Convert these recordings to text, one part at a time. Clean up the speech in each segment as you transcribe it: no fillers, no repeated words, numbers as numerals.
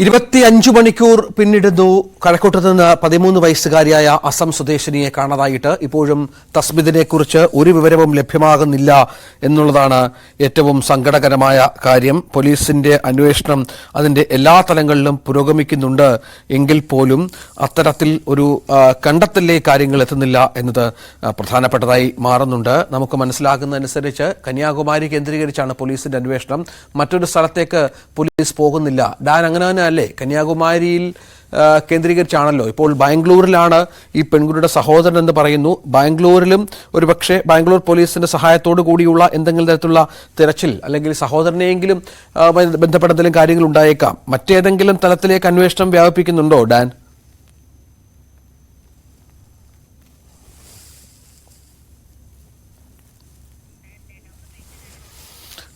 25 മണിക്കൂർ പിന്നിടുന്നു. കഴക്കൂട്ടത്ത് നിന്ന് 13 വയസ്സുകാരിയായ അസം സ്വദേശിനിയെ കാണാതായിട്ട് ഇപ്പോഴും തസ്മിദിനെ കുറിച്ച് ഒരു വിവരവും ലഭ്യമാകുന്നില്ല എന്നുള്ളതാണ് ഏറ്റവും സങ്കടകരമായ കാര്യം. പോലീസിന്റെ അന്വേഷണം അതിന്റെ എല്ലാ തലങ്ങളിലും പുരോഗമിക്കുന്നുണ്ട് എങ്കിൽ പോലും അത്തരത്തിൽ ഒരു കണ്ടെത്തലിലേക്ക് കാര്യങ്ങൾ എത്തുന്നില്ല എന്നത് പ്രധാനപ്പെട്ടതായി മാറുന്നുണ്ട്. നമുക്ക് മനസ്സിലാകുന്നതനുസരിച്ച് കന്യാകുമാരി കേന്ദ്രീകരിച്ചാണ് പോലീസിന്റെ അന്വേഷണം. മറ്റൊരു സ്ഥലത്തേക്ക് പോലീസ് പോകുന്നില്ല. ഡാൻ അങ്ങനെ അല്ലേ? കന്യാകുമാരിയിൽ കേന്ദ്രീകരിച്ചാണല്ലോ. ഇപ്പോൾ ബാംഗ്ലൂരിലാണ് ഈ പെൺകുട്ടിയുടെ സഹോദരൻ എന്ന് പറയുന്നു. ബാംഗ്ലൂരിലും ഒരുപക്ഷെ ബാംഗ്ലൂർ പോലീസിന്റെ സഹായത്തോടു കൂടിയുള്ള എന്തെങ്കിലും തരത്തിലുള്ള തിരച്ചിൽ അല്ലെങ്കിൽ സഹോദരനെയെങ്കിലും ബന്ധപ്പെട്ട എന്തെങ്കിലും കാര്യങ്ങൾ ഉണ്ടായേക്കാം. മറ്റേതെങ്കിലും തലത്തിലേക്ക് അന്വേഷണം വ്യാപിപ്പിക്കുന്നുണ്ടോ ഡാൻ?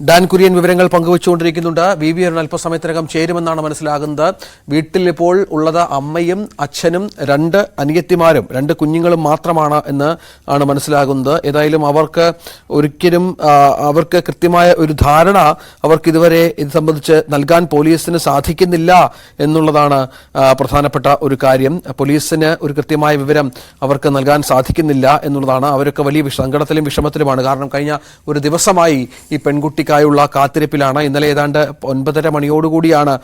ഡാൻ കുര്യൻ വിവരങ്ങൾ പങ്കുവച്ചുകൊണ്ടിരിക്കുന്നുണ്ട്. വി അരുൺ അല്പസമയത്തിനകം ചേരുമെന്നാണ് മനസ്സിലാകുന്നത്. വീട്ടിൽ ഇപ്പോൾ ഉള്ളത് അമ്മയും അച്ഛനും 2 അനിയത്തിമാരും 2 കുഞ്ഞുങ്ങളും മാത്രമാണ് എന്ന് ആണ് മനസ്സിലാകുന്നത്. ഏതായാലും അവർക്ക് കൃത്യമായ ഒരു ധാരണ അവർക്ക് ഇതുവരെ ഇത് സംബന്ധിച്ച് നൽകാൻ പോലീസിന് സാധിക്കുന്നില്ല എന്നുള്ളതാണ് പ്രധാനപ്പെട്ട ഒരു കാര്യം. പോലീസിന് ഒരു കൃത്യമായ വിവരം അവർക്ക് നൽകാൻ സാധിക്കുന്നില്ല എന്നുള്ളതാണ്. അവരൊക്കെ വലിയ സങ്കടത്തിലും വിഷമത്തിലുമാണ്. കാരണം കഴിഞ്ഞ ഒരു ദിവസമായി ഈ പെൺകുട്ടി ായുള്ള കാത്തിരിപ്പിലാണ്. ഇന്നലെ ഏതാണ്ട് 9:30 മണിയോടുകൂടിയാണ്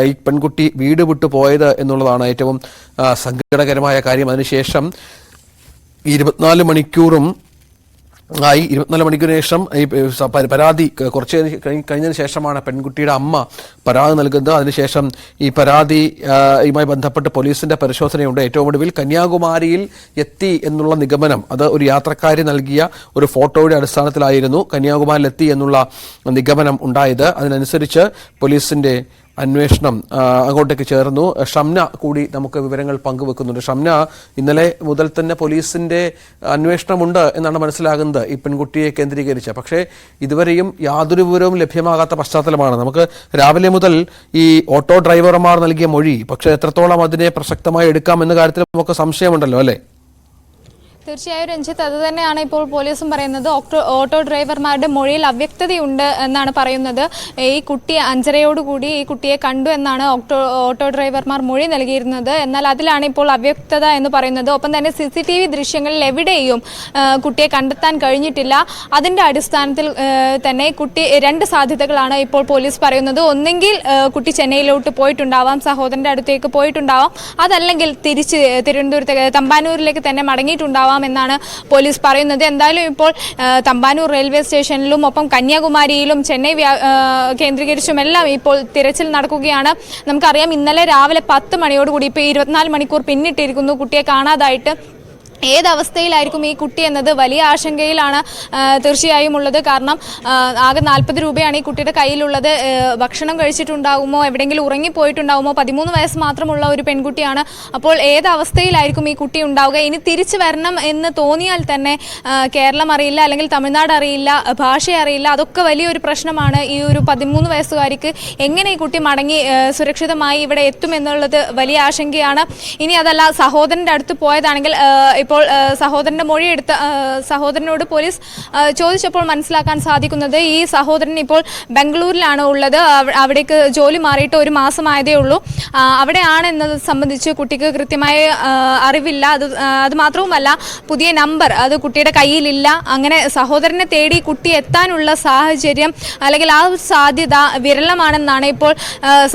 ഈ പെൺകുട്ടി വീട് വിട്ടു പോയത് എന്നുള്ളതാണ് ഏറ്റവും സങ്കടകരമായ കാര്യം. അതിനുശേഷം 24 മണിക്കൂറും 24 മണിക്കൂറിന് ശേഷം ഈ പരാതി കുറച്ച് കഴിഞ്ഞതിന് ശേഷമാണ് പെൺകുട്ടിയുടെ അമ്മ പരാതി നൽകുന്നത്. അതിനുശേഷം ഈ പരാതിയുമായി ബന്ധപ്പെട്ട് പോലീസിന്റെ പരിശോധനയുണ്ട്. ഏറ്റവും ഒടുവിൽ കന്യാകുമാരിയിൽ എത്തി എന്നുള്ള നിഗമനം അത് ഒരു യാത്രക്കാരി നൽകിയ ഒരു ഫോട്ടോയുടെ അടിസ്ഥാനത്തിലായിരുന്നു കന്യാകുമാരിയിൽ എത്തി എന്നുള്ള നിഗമനം ഉണ്ടായത്. അതിനനുസരിച്ച് പോലീസിന്റെ അന്വേഷണം അങ്ങോട്ടേക്ക് ചേർന്നു. ഷംന കൂടി നമുക്ക് വിവരങ്ങൾ പങ്കുവെക്കുന്നുണ്ട്. ഷംന, ഇന്നലെ മുതൽ തന്നെ പോലീസിന്റെ അന്വേഷണമുണ്ട് എന്നാണ് മനസ്സിലാകുന്നത് ഈ പെൺകുട്ടിയെ കേന്ദ്രീകരിച്ച്. പക്ഷേ ഇതുവരെയും യാതൊരു വിവരവും ലഭ്യമാകാത്ത പശ്ചാത്തലമാണ്. നമുക്ക് രാവിലെ മുതൽ ഈ ഓട്ടോ ഡ്രൈവർമാർ നൽകിയ മൊഴി പക്ഷേ എത്രത്തോളം അതിനെ പ്രസക്തമായി എടുക്കാം എന്ന കാര്യത്തിൽ നമുക്ക് സംശയമുണ്ടല്ലോ അല്ലേ? തീർച്ചയായും രഞ്ജിത്ത്, അത് തന്നെയാണ് ഇപ്പോൾ പോലീസും പറയുന്നത്. ഓട്ടോ ഡ്രൈവർമാരുടെ മൊഴിയിൽ അവ്യക്തതയുണ്ട് എന്നാണ് പറയുന്നത്. ഈ കുട്ടി 5:30 ഈ കുട്ടിയെ കണ്ടു എന്നാണ് ഓട്ടോ ഡ്രൈവർമാർ മൊഴി നൽകിയിരുന്നത്. എന്നാൽ അതിലാണ് ഇപ്പോൾ അവ്യക്തത എന്ന് പറയുന്നത്. ഒപ്പം തന്നെ CCTV ദൃശ്യങ്ങളിൽ എവിടെയും കുട്ടിയെ കണ്ടെത്താൻ കഴിഞ്ഞിട്ടില്ല. അതിൻ്റെ അടിസ്ഥാനത്തിൽ തന്നെ കുട്ടി 2 സാധ്യതകളാണ് ഇപ്പോൾ പോലീസ് പറയുന്നത്. ഒന്നെങ്കിൽ കുട്ടി ചെന്നൈയിലോട്ട് പോയിട്ടുണ്ടാവാം, സഹോദരൻ്റെ അടുത്തേക്ക് പോയിട്ടുണ്ടാവാം. അതല്ലെങ്കിൽ തിരിച്ച് തിരുവനന്തപുരത്ത് തമ്പാനൂരിലേക്ക് തന്നെ മടങ്ങിയിട്ടുണ്ടാവാം എന്നാണ് പോലീസ് പറയുന്നത്. എന്തായാലും ഇപ്പോൾ തമ്പാനൂർ റെയിൽവേ സ്റ്റേഷനിലും ഒപ്പം കന്യാകുമാരിയിലും ചെന്നൈ കേന്ദ്രീകരിച്ചുമെല്ലാം ഇപ്പോൾ തിരച്ചിൽ നടക്കുകയാണ്. നമുക്കറിയാം ഇന്നലെ രാവിലെ 10 മണിയോടുകൂടി ഇപ്പോൾ 24 മണിക്കൂർ പിന്നിട്ടിരിക്കുന്നു കുട്ടിയെ കാണാതായിട്ട്. ഏതവസ്ഥയിലായിരിക്കും ഈ കുട്ടി എന്നത് വലിയ ആശങ്കയിലാണ് തീർച്ചയായും ഉള്ളത്. കാരണം ആകെ 40 രൂപയാണ് ഈ കുട്ടിയുടെ കയ്യിലുള്ളത്. ഭക്ഷണം കഴിച്ചിട്ടുണ്ടാകുമോ, എവിടെയെങ്കിലും ഉറങ്ങിപ്പോയിട്ടുണ്ടാകുമോ? 13 വയസ്സ് മാത്രമുള്ള ഒരു പെൺകുട്ടിയാണ്. അപ്പോൾ ഏതവസ്ഥയിലായിരിക്കും ഈ കുട്ടി ഉണ്ടാവുക? ഇനി തിരിച്ചു വരണം എന്ന് തോന്നിയാൽ തന്നെ കേരളം അറിയില്ല, അല്ലെങ്കിൽ തമിഴ്നാട് അറിയില്ല, ഭാഷ അറിയില്ല. അതൊക്കെ വലിയൊരു പ്രശ്നമാണ്. ഈ ഒരു 13 വയസ്സുകാരിക്ക് എങ്ങനെ ഈ കുട്ടി മടങ്ങി സുരക്ഷിതമായി ഇവിടെ എത്തുമെന്നുള്ളത് വലിയ ആശങ്കയാണ്. ഇനി അതല്ല, സഹോദരൻ്റെ അടുത്ത് പോയതാണെങ്കിൽ ഇപ്പോൾ സഹോദരന്റെ മൊഴിയെടുത്ത സഹോദരനോട് പോലീസ് ചോദിച്ചപ്പോൾ മനസ്സിലാക്കാൻ സാധിക്കുന്നത് ഈ സഹോദരൻ ഇപ്പോൾ ബംഗളൂരിലാണ് ഉള്ളത്. അവിടേക്ക് ജോലി മാറിയിട്ട് 1 മാസമായതേ ഉള്ളൂ. അവിടെയാണ് എന്നത് സംബന്ധിച്ച് കുട്ടിക്ക് കൃത്യമായ അറിവില്ല. അത് മാത്രവുമല്ല, പുതിയ നമ്പർ അത് കുട്ടിയുടെ കയ്യിലില്ല. അങ്ങനെ സഹോദരനെ തേടി കുട്ടി എത്താനുള്ള സാഹചര്യം അല്ലെങ്കിൽ ആ സാധ്യത വിരളമാണെന്നാണ് ഇപ്പോൾ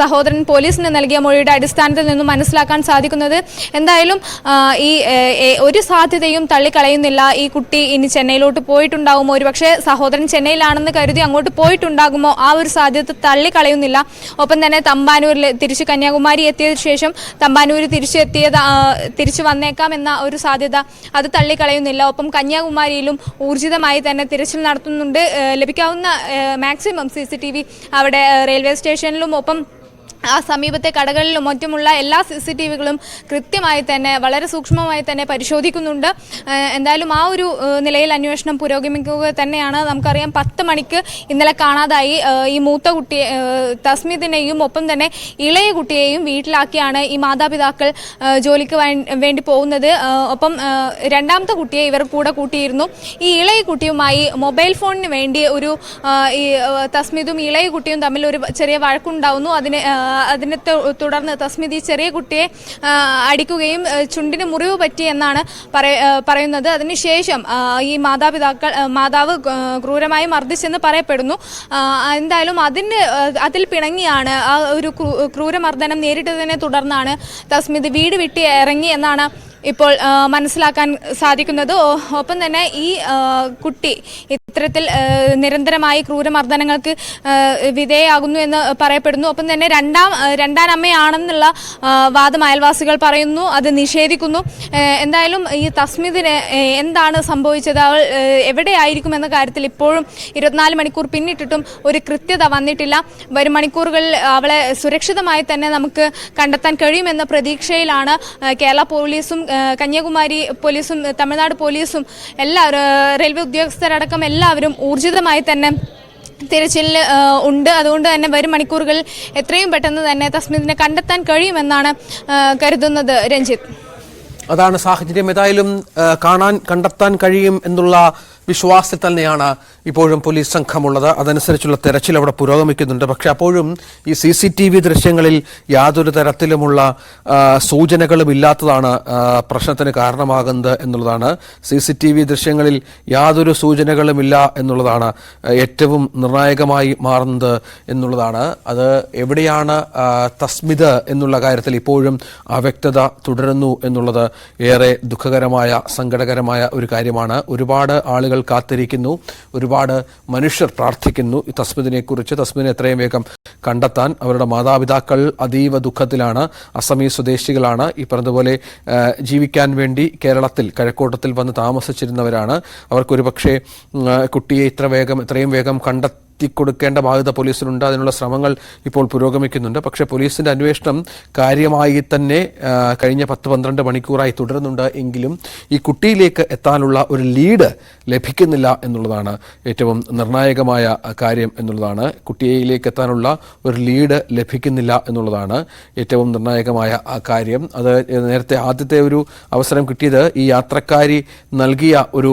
സഹോദരൻ പോലീസിന് നൽകിയ മൊഴിയുടെ അടിസ്ഥാനത്തിൽ നിന്നും മനസ്സിലാക്കാൻ സാധിക്കുന്നത്. എന്തായാലും ഈ ഒരു സാധ്യതയും തള്ളിക്കളയുന്നില്ല. ഈ കുട്ടി ഇനി ചെന്നൈയിലോട്ട് പോയിട്ടുണ്ടാകുമോ? ഒരുപക്ഷെ സഹോദരൻ ചെന്നൈയിലാണെന്ന് കരുതി അങ്ങോട്ട് പോയിട്ടുണ്ടാകുമോ? ആ ഒരു സാധ്യത തള്ളിക്കളയുന്നില്ല. ഒപ്പം തന്നെ തമ്പാനൂരിൽ തിരിച്ച് കന്യാകുമാരി എത്തിയതിനു ശേഷം തമ്പാനൂർ തിരിച്ചു വന്നേക്കാം എന്ന ഒരു സാധ്യത അത് തള്ളിക്കളയുന്നില്ല. ഒപ്പം കന്യാകുമാരിയിലും ഊർജിതമായി തന്നെ തിരച്ചിൽ നടത്തുന്നുണ്ട്. ലഭിക്കാവുന്ന മാക്സിമം CCTV അവിടെ റെയിൽവേ സ്റ്റേഷനിലും ഒപ്പം ആ സമീപത്തെ കടകളിലും മറ്റുമുള്ള എല്ലാ CCTVകളും കൃത്യമായി തന്നെ വളരെ സൂക്ഷ്മമായി തന്നെ പരിശോധിക്കുന്നുണ്ട്. എന്തായാലും ആ ഒരു നിലയിൽ അന്വേഷണം പുരോഗമിക്കുക തന്നെയാണ്. നമുക്കറിയാം 10 മണിക്ക് ഇന്നലെ കാണാതായി ഈ മൂത്ത കുട്ടിയെ തസ്മിദിനെയും ഒപ്പം തന്നെ ഇളയ കുട്ടിയെയും വീട്ടിലാക്കിയാണ് ഈ മാതാപിതാക്കൾ ജോലിക്ക് വേണ്ടി പോകുന്നത്. ഒപ്പം രണ്ടാമത്തെ കുട്ടിയെ ഇവർ കൂടെ കൂട്ടിയിരുന്നു. ഈ ഇളയ കുട്ടിയുമായി മൊബൈൽ ഫോണിന് വേണ്ടി ഒരു ഈ തസ്മിദും ഇളയ കുട്ടിയും തമ്മിൽ ഒരു ചെറിയ വഴക്കുണ്ടാവുന്നു. അതിനെ തുടർന്ന് തസ്മിത് ഈ ചെറിയ കുട്ടിയെ അടിക്കുകയും ചുണ്ടിന് മുറിവ് പറ്റി എന്നാണ് പറയുന്നത്. അതിനുശേഷം ഈ മാതാവ് ക്രൂരമായി മർദ്ദിച്ചെന്ന് പറയപ്പെടുന്നു. എന്തായാലും അതിൽ പിണങ്ങിയാണ് ആ ഒരു ക്രൂരമർദ്ദനം നേരിട്ടതിനെ തുടർന്നാണ് തസ്മിത് വീട് വിട്ട് ഇറങ്ങി എന്നാണ് ഇപ്പോൾ മനസ്സിലാക്കാൻ സാധിക്കുന്നത്. ഒപ്പം തന്നെ ഈ കുട്ടി ഇത്തരത്തിൽ നിരന്തരമായി ക്രൂരമർദ്ദനങ്ങൾക്ക് വിധേയയാകുന്നു എന്ന് പറയപ്പെടുന്നു. ഒപ്പം തന്നെ രണ്ടാം അമ്മയാണെന്നുള്ള വാദം അയൽവാസികൾ പറയുന്നു, അത് നിഷേധിക്കുന്നു. എന്തായാലും ഈ തസ്മിതിന് എന്താണ് സംഭവിച്ചത്, അവൾ എവിടെയായിരിക്കും എന്ന കാര്യത്തിൽ ഇപ്പോഴും 24 മണിക്കൂർ പിന്നിട്ടിട്ടും ഒരു കൃത്യത വന്നിട്ടില്ല. വരും മണിക്കൂറുകളിൽ അവളെ സുരക്ഷിതമായി തന്നെ നമുക്ക് കണ്ടെത്താൻ കഴിയുമെന്ന പ്രതീക്ഷയിലാണ് കേരള പോലീസും കന്യാകുമാരി പോലീസും തമിഴ്നാട് പോലീസും റെയിൽവേ ഉദ്യോഗസ്ഥരടക്കം എല്ലാവരും ഊർജിതമായി തന്നെ തിരച്ചിലിൽ ഉണ്ട്. അതുകൊണ്ട് തന്നെ വരും മണിക്കൂറുകളിൽ എത്രയും പെട്ടെന്ന് തന്നെ തസ്മിതിനെ കണ്ടെത്താൻ കഴിയുമെന്നാണ് കരുതുന്നത്. രഞ്ജിത്ത്, അതാണ് സാഹചര്യം. ഏതായാലും കണ്ടെത്താൻ കഴിയും എന്നുള്ള വിശ്വാസത്തിൽ തന്നെയാണ് ഇപ്പോഴും പോലീസ് സംഘമുള്ളത്. അതനുസരിച്ചുള്ള തെരച്ചിൽ അവിടെ പുരോഗമിക്കുന്നുണ്ട്. പക്ഷെ അപ്പോഴും ഈ CCTV ദൃശ്യങ്ങളിൽ യാതൊരു തരത്തിലുമുള്ള സൂചനകളും ഇല്ലാത്തതാണ് പ്രശ്നത്തിന് കാരണമാകുന്നത് എന്നുള്ളതാണ്. CCTV ദൃശ്യങ്ങളിൽ യാതൊരു സൂചനകളുമില്ല എന്നുള്ളതാണ് ഏറ്റവും നിർണായകമായി മാറുന്നത് എന്നുള്ളതാണ്. അത് എവിടെയാണ് തസ്മിത് എന്നുള്ള കാര്യത്തിൽ ഇപ്പോഴും അവ്യക്തത തുടരുന്നു എന്നുള്ളത് ഏറെ ദുഃഖകരമായ സങ്കടകരമായ ഒരു കാര്യമാണ്. ഒരുപാട് ആളുകൾ കാത്തിരിക്കുന്നു, ഒരുപാട് മനുഷ്യർ പ്രാർത്ഥിക്കുന്നു ഈ തസ്മിതിനെക്കുറിച്ച്. തസ്മിതിനെ എത്രയും വേഗം കണ്ടെത്താൻ. അവരുടെ മാതാപിതാക്കൾ അതീവ ദുഃഖത്തിലാണ്. അസമീ സ്വദേശികളാണ്. ഈ പറഞ്ഞതുപോലെ ജീവിക്കാൻ വേണ്ടി കേരളത്തിൽ കഴക്കൂട്ടത്തിൽ വന്ന് താമസിച്ചിരുന്നവരാണ്. അവർക്കൊരു പക്ഷേ കുട്ടിയെ എത്രയും വേഗം കൊടുക്കേണ്ട ബാധ്യത പോലീസിനുണ്ട്. അതിനുള്ള ശ്രമങ്ങൾ ഇപ്പോൾ പുരോഗമിക്കുന്നുണ്ട്. പക്ഷേ പോലീസിന്റെ അന്വേഷണം കാര്യമായി തന്നെ കഴിഞ്ഞ 10-12 മണിക്കൂറായി തുടരുന്നുണ്ട്. എങ്കിലും ഈ കുട്ടിയിലേക്ക് എത്താനുള്ള ഒരു ലീഡ് ലഭിക്കുന്നില്ല എന്നുള്ളതാണ് ഏറ്റവും നിർണായകമായ കാര്യം എന്നുള്ളതാണ്. കുട്ടിയിലേക്ക് എത്താനുള്ള ഒരു ലീഡ് ലഭിക്കുന്നില്ല എന്നുള്ളതാണ് ഏറ്റവും നിർണായകമായ കാര്യം. അത് നേരത്തെ ആദ്യത്തെ ഒരു അവസരം കിട്ടിയത് ഈ യാത്രക്കാരി നൽകിയ ഒരു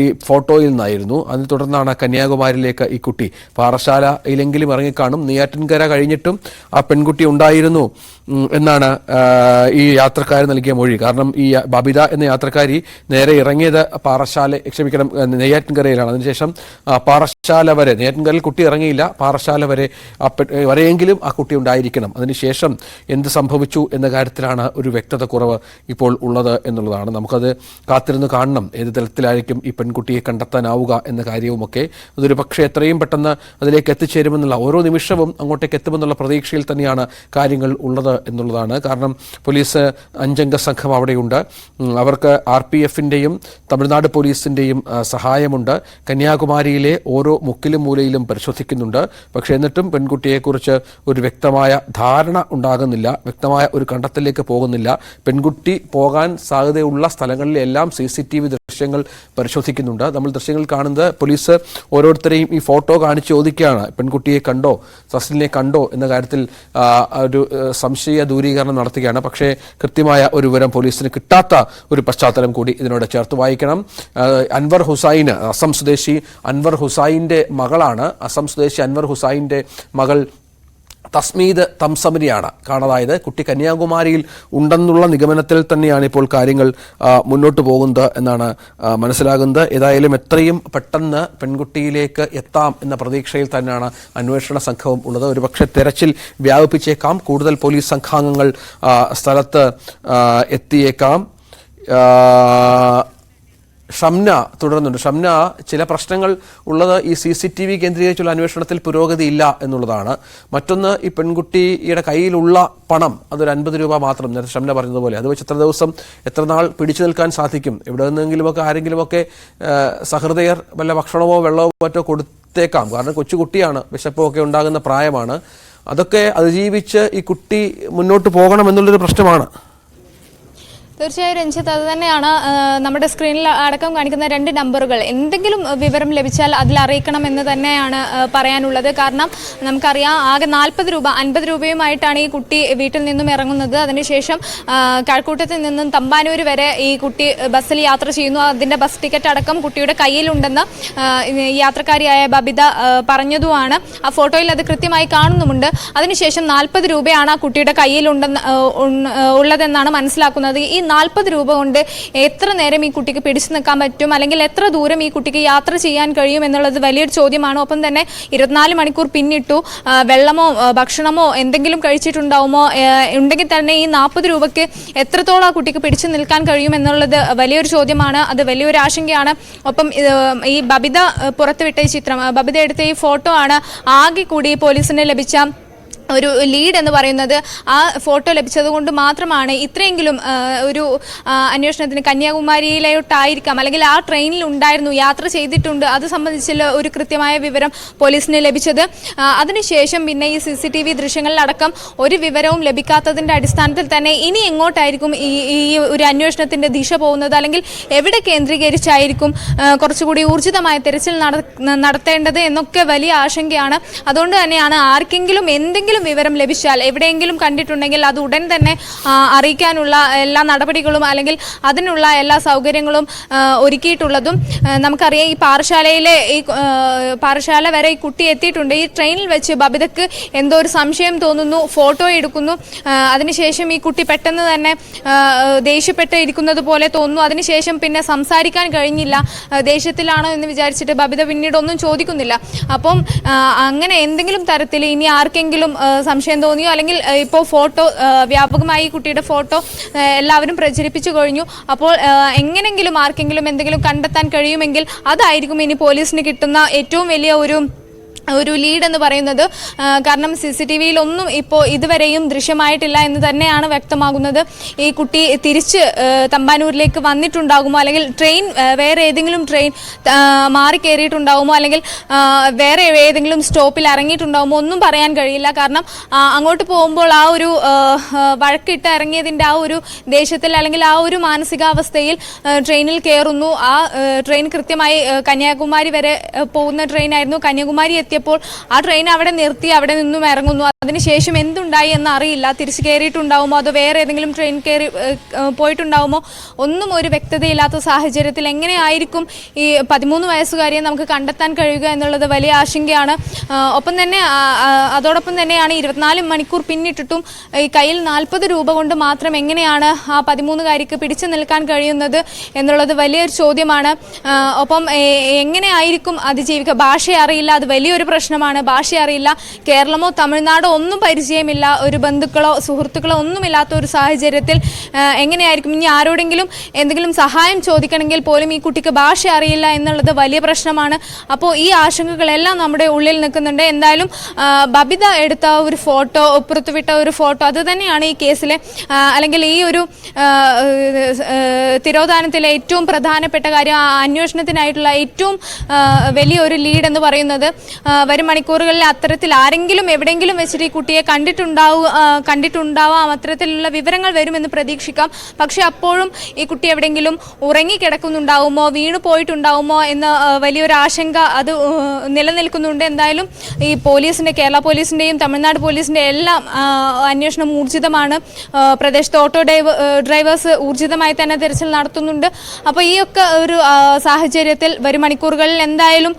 ഈ ഫോട്ടോയിൽ നിന്നായിരുന്നു. അതിനെ തുടർന്നാണ് കന്യാകുമാരിയിലേക്ക് ഈ കുട്ടി പാറശാലയിലെങ്കിലും ഇറങ്ങിക്കാണും. നെയ്യാറ്റിൻകര കഴിഞ്ഞിട്ടും ആ പെൺകുട്ടി ഉണ്ടായിരുന്നു എന്നാണ് ഈ യാത്രക്കാർ നൽകിയ മൊഴി. കാരണം ഈ ബബിത എന്ന യാത്രക്കാരി നേരെ ഇറങ്ങിയത് നെയ്യാറ്റിൻകരയിലാണ്. അതിനുശേഷം പാറശാല വരെ, നെയ്യാറ്റിൻകരയിൽ കുട്ടി ഇറങ്ങിയില്ല, പാറശാല വരെയെങ്കിലും ആ കുട്ടി ഉണ്ടായിരിക്കണം. അതിനുശേഷം എന്ത് സംഭവിച്ചു എന്ന കാര്യത്തിലാണ് ഒരു വ്യക്തത കുറവ് ഇപ്പോൾ ഉള്ളത് എന്നുള്ളതാണ്. നമുക്കത് കാത്തിരുന്ന് കാണണം ഏത് തലത്തിലായിരിക്കും ഈ പെൺകുട്ടിയെ കണ്ടെത്താനാവുക എന്ന കാര്യവുമൊക്കെ. അതൊരു പക്ഷേ എത്രയും പെട്ടെന്ന് അതിലേക്ക് എത്തിച്ചേരുമെന്നുള്ള, ഓരോ നിമിഷവും അങ്ങോട്ടേക്ക് എത്തുമെന്നുള്ള പ്രതീക്ഷയിൽ തന്നെയാണ് കാര്യങ്ങൾ ഉള്ളത് എന്നുള്ളതാണ്. കാരണം പോലീസ് 5 അംഗ സംഘം അവിടെയുണ്ട്. അവർക്ക് RPF-ന്റെയും തമിഴ്നാട് പോലീസിന്റെയും സഹായമുണ്ട്. കന്യാകുമാരിയിലെ ഓരോ മുക്കിലും മൂലയിലും പരിശോധിക്കുന്നുണ്ട്. പക്ഷേ എന്നിട്ടും പെൺകുട്ടിയെക്കുറിച്ച് ഒരു വ്യക്തമായ ധാരണ ഉണ്ടാകുന്നില്ല, വ്യക്തമായ ഒരു കണ്ടെത്തലിലേക്ക് പോകുന്നില്ല. പെൺകുട്ടി പോകാൻ സാധ്യതയുള്ള സ്ഥലങ്ങളിലെല്ലാം CCTV ദൃശ്യങ്ങൾ പരിശോധിക്കുന്നുണ്ട്. നമ്മൾ ദൃശ്യങ്ങൾ കാണുന്നത് പോലീസ് ഓരോരുത്തരെയും ഈ ഫോട്ടോ കാണിച്ച് ചോദിക്കുകയാണ്, പെൺകുട്ടിയെ കണ്ടോ, തസ്ലിനെ കണ്ടോ എന്ന കാര്യത്തിൽ ഒരു സംശയ ദൂരീകരണം നടത്തുകയാണ്. പക്ഷേ കൃത്യമായ ഒരു വിവരം പോലീസിന് കിട്ടാത്ത ഒരു പശ്ചാത്തലം കൂടി ഇതിനോട് ചേർത്ത് വായിക്കണം. അൻവർ ഹുസൈൻ, അസം സ്വദേശി അൻവർ ഹുസൈൻ്റെ മകളാണ്. അസം സ്വദേശി അൻവർ ഹുസൈൻ്റെ മകൾ തസ്മീത് തംസമിനെയാണ് കാണാതായത്. കുട്ടി കന്യാകുമാരിയിൽ ഉണ്ടെന്നുള്ള നിഗമനത്തിൽ തന്നെയാണ് ഇപ്പോൾ കാര്യങ്ങൾ മുന്നോട്ട് പോകുന്നത് എന്നാണ് മനസ്സിലാകുന്നത്. ഏതായാലും എത്രയും പെട്ടെന്ന് പെൺകുട്ടിയിലേക്ക് എത്താം എന്ന പ്രതീക്ഷയിൽ തന്നെയാണ് അന്വേഷണ സംഘവും ഉള്ളത്. ഒരുപക്ഷെ തെരച്ചിൽ വ്യാപിപ്പിച്ചേക്കാം, കൂടുതൽ പോലീസ് സംഘാംഗങ്ങൾ സ്ഥലത്ത് എത്തിയേക്കാം. ഷംന തുടരുന്നുണ്ട്. ഷംന, ചില പ്രശ്നങ്ങൾ ഉള്ളത് ഈ CCTV കേന്ദ്രീകരിച്ചുള്ള അന്വേഷണത്തിൽ പുരോഗതിയില്ല എന്നുള്ളതാണ്. മറ്റൊന്ന്, ഈ പെൺകുട്ടിയുടെ കയ്യിലുള്ള പണം അതൊരു 50 രൂപ മാത്രം, നേരത്തെ ഷംന പറഞ്ഞതുപോലെ. അത് വെച്ച് എത്ര നാൾ പിടിച്ചു നിൽക്കാൻ സാധിക്കും? എവിടെ നിന്നെങ്കിലുമൊക്കെ ആരെങ്കിലുമൊക്കെ സഹൃദയർ വല്ല ഭക്ഷണമോ വെള്ളമോ മറ്റോ കൊടുത്തേക്കാം. കാരണം കൊച്ചുകുട്ടിയാണ്, വിശപ്പൊക്കെ ഉണ്ടാകുന്ന പ്രായമാണ്. അതൊക്കെ അതിജീവിച്ച് ഈ കുട്ടി മുന്നോട്ട് പോകണം എന്നുള്ളൊരു പ്രശ്നമാണ്. തീർച്ചയായും രഞ്ജിത്ത്, അത് തന്നെയാണ് നമ്മുടെ സ്ക്രീനിൽ അടക്കം കാണിക്കുന്ന 2 നമ്പറുകൾ. എന്തെങ്കിലും വിവരം ലഭിച്ചാൽ അതിൽ അറിയിക്കണം എന്ന് തന്നെയാണ് പറയാനുള്ളത്. കാരണം നമുക്കറിയാം, ആകെ 40 രൂപ 50 രൂപയുമായിട്ടാണ് ഈ കുട്ടി വീട്ടിൽ നിന്നും ഇറങ്ങുന്നത്. അതിനുശേഷം കഴക്കൂട്ടത്തിൽ നിന്നും തമ്പാനൂർ വരെ ഈ കുട്ടി ബസ്സിൽ യാത്ര ചെയ്യുന്നു. അതിൻ്റെ ബസ് ടിക്കറ്റ് അടക്കം കുട്ടിയുടെ കയ്യിലുണ്ടെന്ന് യാത്രക്കാരിയായ ബബിത പറഞ്ഞതുമാണ്. ആ ഫോട്ടോയിൽ അത് കൃത്യമായി കാണുന്നുമുണ്ട്. അതിനുശേഷം 40 രൂപയാണ് ആ കുട്ടിയുടെ ഉള്ളതെന്നാണ് മനസ്സിലാക്കുന്നത്. ഈ 40 രൂപ കൊണ്ട് എത്ര നേരം ഈ കുട്ടിക്ക് പിടിച്ചു നിൽക്കാൻ പറ്റും, അല്ലെങ്കിൽ എത്ര ദൂരം ഈ കുട്ടിക്ക് യാത്ര ചെയ്യാൻ കഴിയും എന്നുള്ളത് വലിയൊരു ചോദ്യമാണ്. ഒപ്പം തന്നെ 24 മണിക്കൂർ പിന്നിട്ടു. വെള്ളമോ ഭക്ഷണമോ എന്തെങ്കിലും കഴിച്ചിട്ടുണ്ടാവുമോ, ഉണ്ടെങ്കിൽ തന്നെ ഈ 40 രൂപയ്ക്ക് എത്രത്തോളം ആ കുട്ടിക്ക് പിടിച്ചു നിൽക്കാൻ കഴിയും എന്നുള്ളത് വലിയൊരു ചോദ്യമാണ്. അത് വലിയൊരു ആശങ്കയാണ്. ഒപ്പം ഈ ബബിത പുറത്തുവിട്ട ഈ ചിത്രം, ബബിത എടുത്ത ഈ ഫോട്ടോ ആണ് ആകെ കൂടി പോലീസിന് ലഭിച്ച ഒരു ലീഡ് എന്ന് പറയുന്നത്. ആ ഫോട്ടോ ലഭിച്ചത് കൊണ്ട് മാത്രമാണ് ഇത്രയെങ്കിലും ഒരു അന്വേഷണത്തിന് കന്യാകുമാരിയിലോട്ടായിരിക്കാം, അല്ലെങ്കിൽ ആ ട്രെയിനിൽ ഉണ്ടായിരുന്നു, യാത്ര ചെയ്തിട്ടുണ്ട്, അത് സംബന്ധിച്ചുള്ള ഒരു കൃത്യമായ വിവരം പോലീസിന് ലഭിച്ചത്. അതിനുശേഷം പിന്നെ ഈ CCTV ദൃശ്യങ്ങളിലടക്കം ഒരു വിവരവും ലഭിക്കാത്തതിൻ്റെ അടിസ്ഥാനത്തിൽ തന്നെ ഇനി എങ്ങോട്ടായിരിക്കും ഈ ഒരു അന്വേഷണത്തിൻ്റെ ദിശ പോകുന്നത്, അല്ലെങ്കിൽ എവിടെ കേന്ദ്രീകരിച്ചായിരിക്കും കുറച്ചുകൂടി ഊർജിതമായ തിരച്ചിൽ നടത്തേണ്ടത് എന്നൊക്കെ വലിയ ആശങ്കയാണ്. അതുകൊണ്ട് തന്നെയാണ് ആർക്കെങ്കിലും എന്തെങ്കിലും വിവരം ലഭിച്ചാൽ, എവിടെയെങ്കിലും കണ്ടിട്ടുണ്ടെങ്കിൽ അത് ഉടൻ തന്നെ അറിയിക്കാനുള്ള എല്ലാ നടപടികളും, അല്ലെങ്കിൽ അതിനുള്ള എല്ലാ സൗകര്യങ്ങളും ഒരുക്കിയിട്ടുള്ളതും. നമുക്കറിയാം, ഈ പാറശാല വരെ ഈ കുട്ടി എത്തിയിട്ടുണ്ട്. ഈ ട്രെയിനിൽ വെച്ച് ബബിതക്ക് എന്തോ ഒരു സംശയം തോന്നുന്നു, ഫോട്ടോ എടുക്കുന്നു. അതിനുശേഷം ഈ കുട്ടി പെട്ടെന്ന് തന്നെ ദേഷ്യപ്പെട്ട് ഇരിക്കുന്നത് പോലെ തോന്നുന്നു. അതിനുശേഷം പിന്നെ സംസാരിക്കാൻ കഴിഞ്ഞില്ല. ദേഷ്യത്തിലാണോ എന്ന് വിചാരിച്ചിട്ട് ബബിത പിന്നീട് ഒന്നും ചോദിക്കുന്നില്ല. അപ്പം അങ്ങനെ എന്തെങ്കിലും തരത്തിൽ ഇനി ആർക്കെങ്കിലും സംശയം തോന്നിയോ, അല്ലെങ്കിൽ ഇപ്പോൾ ഫോട്ടോ വ്യാപകമായി കുട്ടിയുടെ ഫോട്ടോ എല്ലാവരും പ്രചരിപ്പിച്ചു കഴിഞ്ഞു. അപ്പോൾ എങ്ങനെങ്കിലും ആർക്കെങ്കിലും എന്തെങ്കിലും കണ്ടെത്താൻ കഴിയുമെങ്കിൽ അതായിരിക്കും ഇനി പോലീസിന് കിട്ടുന്ന ഏറ്റവും വലിയ ഒരു ലീഡ് എന്ന് പറയുന്നത്. കാരണം CCTVയിലൊന്നും ഇപ്പോൾ ഇതുവരെയും ദൃശ്യമായിട്ടില്ല എന്ന് തന്നെയാണ് വ്യക്തമാകുന്നത്. ഈ കുട്ടി തിരിച്ച് തമ്പാനൂരിലേക്ക് വന്നിട്ടുണ്ടാകുമോ, അല്ലെങ്കിൽ വേറെ ഏതെങ്കിലും ട്രെയിൻ മാറി കയറിയിട്ടുണ്ടാകുമോ, അല്ലെങ്കിൽ വേറെ ഏതെങ്കിലും സ്റ്റോപ്പിൽ ഇറങ്ങിയിട്ടുണ്ടാകുമോ, ഒന്നും പറയാൻ കഴിയില്ല. കാരണം അങ്ങോട്ട് പോകുമ്പോൾ ആ ഒരു വഴക്കിട്ട് ഇറങ്ങിയതിൻ്റെ ആ ഒരു ദേഷ്യത്തിൽ, അല്ലെങ്കിൽ ആ ഒരു മാനസികാവസ്ഥയിൽ ട്രെയിനിൽ കയറുന്നു. ആ ട്രെയിൻ കൃത്യമായി കന്യാകുമാരി വരെ പോകുന്ന ട്രെയിനായിരുന്നു. കന്യാകുമാരി എത്തിയപ്പോൾ ആ ട്രെയിൻ അവിടെ നിർത്തി, അവിടെ നിന്നും ഇറങ്ങുന്നു. അതിനുശേഷം എന്തുണ്ടായി എന്ന് അറിയില്ല. തിരിച്ചു കയറിയിട്ടുണ്ടാവുമോ, അതോ വേറെ ഏതെങ്കിലും ട്രെയിൻ കയറി പോയിട്ടുണ്ടാവുമോ, ഒന്നും ഒരു വ്യക്തതയില്ലാത്ത സാഹചര്യത്തിൽ എങ്ങനെയായിരിക്കും ഈ 13 വയസ്സുകാരിയെ നമുക്ക് കണ്ടെത്താൻ കഴിയുക എന്നുള്ളത് വലിയ ആശങ്കയാണ്. അതോടൊപ്പം തന്നെയാണ് 24 മണിക്കൂർ പിന്നിട്ടിട്ടും ഈ കയ്യിൽ 40 രൂപ കൊണ്ട് മാത്രം എങ്ങനെയാണ് ആ 13കാരിക്ക് പിടിച്ചു നിൽക്കാൻ കഴിയുന്നത് എന്നുള്ളത് വലിയൊരു ചോദ്യമാണ്. ഒപ്പം എങ്ങനെയായിരിക്കും അതിജീവിക്കുക? ഭാഷ അറിയില്ല, അത് വലിയൊരു പ്രശ്നമാണ്. ഭാഷ അറിയില്ല, കേരളമോ തമിഴ്നാടോ ഒന്നും പരിചയമില്ല, ഒരു ബന്ധുക്കളോ സുഹൃത്തുക്കളോ ഒന്നുമില്ലാത്ത ഒരു സാഹചര്യത്തിൽ എങ്ങനെയായിരിക്കും ഇനി ആരോടെങ്കിലും എന്തെങ്കിലും സഹായം ചോദിക്കണമെങ്കിൽ പോലും ഈ കുട്ടിക്ക് ഭാഷ അറിയില്ല എന്നുള്ളത് വലിയ പ്രശ്നമാണ്. അപ്പോൾ ഈ ആശങ്കകളെല്ലാം നമ്മുടെ ഉള്ളിൽ നിൽക്കുന്നുണ്ട്. എന്തായാലും ബബിത എടുത്ത ഒരു ഫോട്ടോ, പുറത്തുവിട്ട ഒരു ഫോട്ടോ, അത് തന്നെയാണ് ഈ കേസിലെ, അല്ലെങ്കിൽ ഈ ഒരു തിരോധാനത്തിലെ ഏറ്റവും പ്രധാനപ്പെട്ട കാര്യം, അന്വേഷണത്തിനായിട്ടുള്ള ഏറ്റവും വലിയൊരു ലീഡ് എന്ന് പറയുന്നത്. വരും മണിക്കൂറുകളിൽ അത്തരത്തിൽ ആരെങ്കിലും എവിടെയെങ്കിലും വെച്ചിട്ട് ഈ കുട്ടിയെ കണ്ടിട്ടുണ്ടാവാം, അത്തരത്തിലുള്ള വിവരങ്ങൾ വരുമെന്ന് പ്രതീക്ഷിക്കാം. പക്ഷെ അപ്പോഴും ഈ കുട്ടി എവിടെയെങ്കിലും ഉറങ്ങിക്കിടക്കുന്നുണ്ടാവുമോ, വീണു പോയിട്ടുണ്ടാവുമോ എന്ന വലിയൊരു ആശങ്ക അത് നിലനിൽക്കുന്നുണ്ട്. എന്തായാലും ഈ കേരള പോലീസിൻ്റെയും തമിഴ്നാട് പോലീസിൻ്റെ എല്ലാം അന്വേഷണം ഊർജിതമാണ്. പ്രദേശത്തെ ഓട്ടോ ഡ്രൈവേഴ്സ് ഊർജിതമായി തന്നെ തിരച്ചിൽ നടത്തുന്നുണ്ട്. അപ്പോൾ ഈ ഒക്കെ ഒരു സാഹചര്യത്തിൽ വരും മണിക്കൂറുകളിൽ എന്തായാലും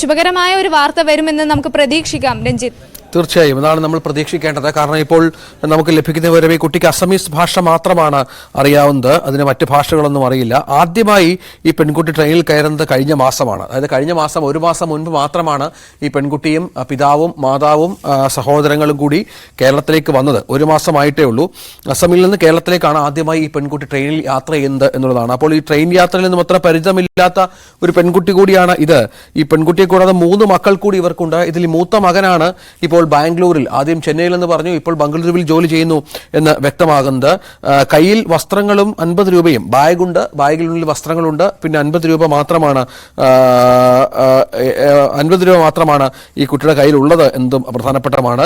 ശുഭകരമായ ഒരു വാർത്ത വരുമെന്ന് നമുക്ക് പ്രതീക്ഷിക്കാം. രഞ്ജിത്ത്, തീർച്ചയായും അതാണ് നമ്മൾ പ്രതീക്ഷിക്കേണ്ടത്. കാരണം ഇപ്പോൾ നമുക്ക് ലഭിക്കുന്ന വിവരം ഈ കുട്ടിക്ക് അസമീസ് ഭാഷ മാത്രമാണ് അറിയാവുന്നത്, അതിന് മറ്റ് ഭാഷകളൊന്നും അറിയില്ല. ആദ്യമായി ഈ പെൺകുട്ടി ട്രെയിനിൽ കയറുന്നത് കഴിഞ്ഞ മാസമാണ്. അതായത് കഴിഞ്ഞ മാസം, 1 മാസം മുൻപ് മാത്രമാണ് ഈ പെൺകുട്ടിയും പിതാവും മാതാവും സഹോദരങ്ങളും കൂടി കേരളത്തിലേക്ക് വന്നത്. 1 മാസമായിട്ടേ ഉള്ളൂ. അസമിൽ നിന്ന് കേരളത്തിലേക്കാണ് ആദ്യമായി ഈ പെൺകുട്ടി ട്രെയിനിൽ യാത്ര ചെയ്യുന്നത് എന്നുള്ളതാണ്. അപ്പോൾ ഈ ട്രെയിൻ യാത്രയിൽ നിന്നും അത്ര പരിചയമില്ലാത്ത ഒരു പെൺകുട്ടി കൂടിയാണ് ഇത്. ഈ പെൺകുട്ടിയെ കൂടാതെ 3 മക്കൾ കൂടി ഇവർക്കുണ്ട്. ഇതിൽ മൂത്ത മകനാണ് ഇപ്പോൾ ബാംഗ്ലൂരിൽ, ആദ്യം ചെന്നൈയിൽ എന്ന് പറഞ്ഞു, ഇപ്പോൾ ബംഗളൂരുവിൽ ജോലി ചെയ്യുന്നു എന്ന് വ്യക്തമാകുന്നത്. കയ്യിൽ വസ്ത്രങ്ങളും 50 രൂപയും, ബാഗുണ്ട്, ബാഗിനുള്ളിൽ വസ്ത്രങ്ങളുണ്ട്, പിന്നെ 50 രൂപ മാത്രമാണ് 50 രൂപ മാത്രമാണ് ഈ കുട്ടിയുടെ കയ്യിലുള്ളത് എന്നതും പ്രധാനപ്പെട്ടതാണ്.